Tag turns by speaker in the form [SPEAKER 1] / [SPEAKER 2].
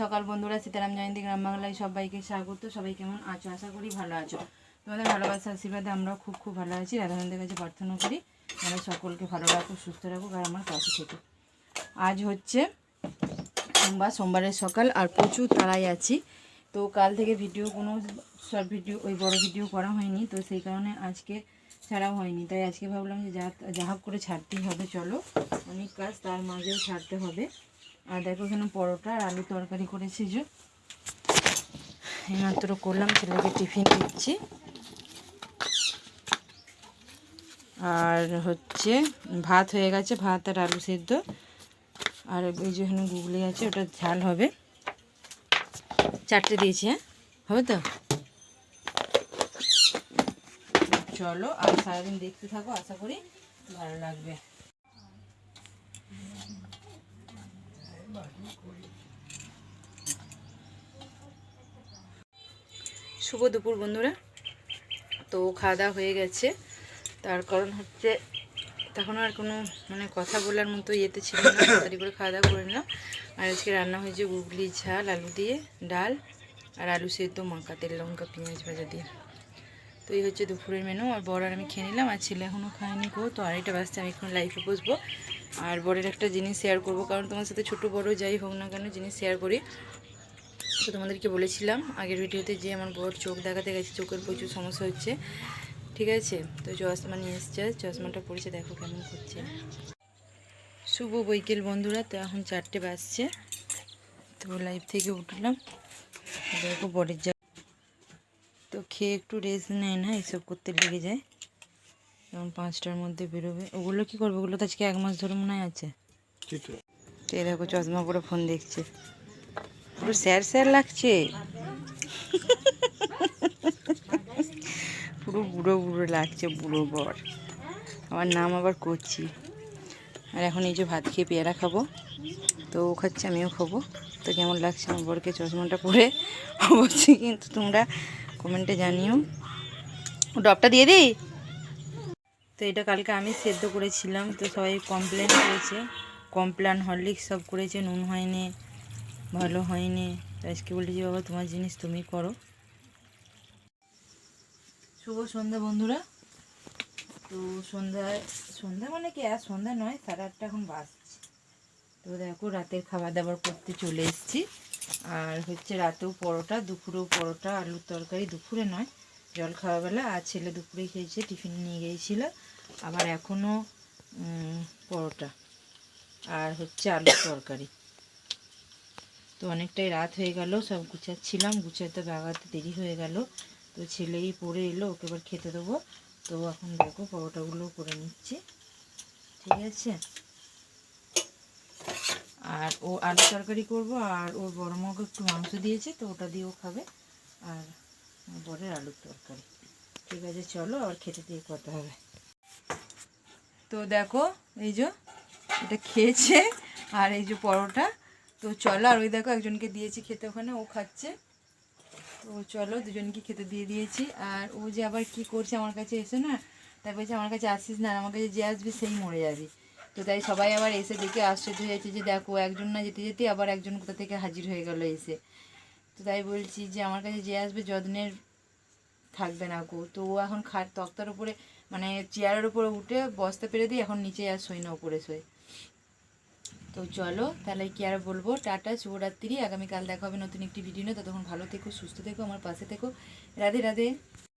[SPEAKER 1] সকাল বন্ধুরা, সীতারাম জয়ন্তী গ্রাম বাংলায় সবাইকে স্বাগত। সবাই কেমন আছো? আশা করি ভালো আছো। তোমাদের ভালোবাসা আশীর্বাদে আমরাও খুব খুব ভালো আছি। রাধানন্দের কাছে প্রার্থনা করি আমরা সকলকে ভালো রাখুক, সুস্থ রাখুক আর আমার পাশে থেকে। আজ হচ্ছে সোমবারের সকাল আর প্রচুর তাড়াই আছি। তো কাল থেকে কোনো শর্ট ভিডিও বড় ভিডিও করা হয়নি, তো সেই কারণে আজকে ছাড়াও হয়নি। তাই আজকে ভাবলাম যে যা হোক করে ছাড়তেই হবে। চলো, অনেক কাজ তার মাঝেও ছাড়তে হবে। আর দেখো এখানে পরোটা আর আলু তরকারি করেছি, যে এইমাত্র করলাম, ছেলেকে টিফিন দিচ্ছি। আর হচ্ছে ভাত হয়ে গেছে, ভাত আর আলু সেদ্ধ। আর এই যে এখানে গুগলি আছে, ওটা ঝাল হবে। 4টে দিয়েছি, হ্যাঁ হবে তো। চলো, আর সারাদিন দেখতে থাকো, আশা করি ভালো লাগবে। শুভ দুপুর বন্ধুরা। তো খাওয়া দাওয়া হয়ে গেছে, তার কারণ হচ্ছে তখন আর কোনো কথা বলার মতো ইয়েতে ছিল না। তাড়াতাড়ি করে খাওয়া দাওয়া করে নিলাম। আর আজকে রান্না হয়েছে গুগলি ঝাল, আলু দিয়ে ডাল আর আলু সেদ্ধ মাখা, তেল লঙ্কা পেঁয়াজ ভাজা দিয়ে। তো এই হচ্ছে দুপুরের মেনু। আর বড় আর আমি খেয়ে নিলাম, আর ছেলে এখনও খায়নি। তো 2:30 বাজতে আমি এখন লাইফে বসবো। আর বরের একটা জিনিস শেয়ার করবো, কারণ তোমার সাথে ছোটো বড় যাই হোক না কেন জিনিস শেয়ার করি। তো তোমাদেরকে বলেছিলাম আগের ভিডিওতে যে আমার বর চোখ দেখাতে গেছে, চোখের প্রচুর সমস্যা হচ্ছে, ঠিক আছে। তো চশমা নিয়ে এসছে, চশমাটা পড়েছে, দেখো কেমন করছে। শুভ বৈকাল বন্ধুরা। তো এখন 4টে বাজছে। তো লাইভ থেকে উঠলাম, দেখো বরের তো খেয়ে একটু রেস্ট নেয় না, এইসব করতে লেগে যায়। যেমন 5টার মধ্যে বেরোবে। ওগুলো কি করবে? ওগুলো তো আজকে 1 মাস ধরে মনে হয় আছে। তো এই দেখো চশমা পরে ফোন দেখছে, পুরো স্যার স্যার লাগছে, পুরো বুড়ো বুড়ো লাগছে, বুড়ো বর। আমার নাম আবার করছি। আর এখন এই যে ভাত খেয়ে পেয়ারা খাবো, তো ও খাচ্ছে আমিও খাবো। তো কেমন লাগছে আমার বরকে চশমাটা পরে অবশ্যই কিন্তু তোমরা কমেন্টে জানিও। ডবটা দিয়ে দিই। তো এটা কালকে আমি সেদ্ধ করেছিলাম, তো সবাই কমপ্লেন করেছে, কমপ্লেন হরলিক্স সব করেছে, নুন হয়নি, ভালো হয়নি। তো আজকে বলেছি বাবা তোমার জিনিস তুমি করো। শুভ সন্ধ্যা বন্ধুরা। তো সন্ধ্যা মানে কি, আর সন্ধ্যা নয়, 8:30 এখন বাজছে। তো দেখো রাতের খাবার দাবার করতে চলে এসেছি। আর হচ্ছে রাতেও পরোটা, দুপুরেও পরোটা আলুর তরকারি। দুপুরে নয়, জল খাওয়াবেলা। আর ছেলে দুপুরে খেয়েছে, টিফিন নিয়ে গিয়েছিল। আবার এখনও পরোটা আর হচ্ছে আলুর তরকারি। তো অনেকটাই রাত হয়ে গেল, সব গুছাচ্ছিলাম, গুছাতে বাগাতে দেরি হয়ে গেল। তো ছেলেই পড়ে এলো, ওকে এবার খেতে দেবো। তো এখন দেখো পরোটাগুলো করে নিচ্ছি, ঠিক আছে। আর ও আলু তরকারি করবো, আর ওর বড় মাকে একটু মাংস দিয়েছে, তো ওটা দিয়েও খাবে। আর বরের আলুর তরকারি, ঠিক আছে। চলো আর খেতে দিয়ে কথা হবে। তো দেখো এই যে এটা খেয়েছে, আর এই যে পরোটা। তো চলো, আর ওই দেখো একজনকে দিয়েছি খেতে, ওখানে ও খাচ্ছে। তো চলো দুজনকে খেতে দিয়ে দিয়েছি। আর ও যে আবার কি করছে আমার কাছে এসে না, তাই বলছে আমার কাছে আসিস না, আমার কাছে যে আসবি সেই মরে যাবি। তো তাই সবাই আবার এসে দেখে আশ্চর্য হয়ে যাচ্ছে যে দেখো একজন না যেতে যেতে আবার একজন কোথা থেকে হাজির হয়ে গেল এসে। তো তাই বলছি যে আমার কাছে যে আসবে যত্নের থাকবে না গো। তো ও এখন তক্তার উপরে চেয়ারের উপরে উঠে বস্তা পেরে দিয়ে এখন নিচে আর শোয় না, উপরে শোয়। তো চলো তাহলে কি আর বলবো, টাটা, শুভরাত্রি। আগামীকাল দেখা হবে নতুন একটি ভিডিও নিয়ে। ততক্ষণ ভালো থেকো, সুস্থ থেকো, আমার পাশে থেকো। রাধে রাধে।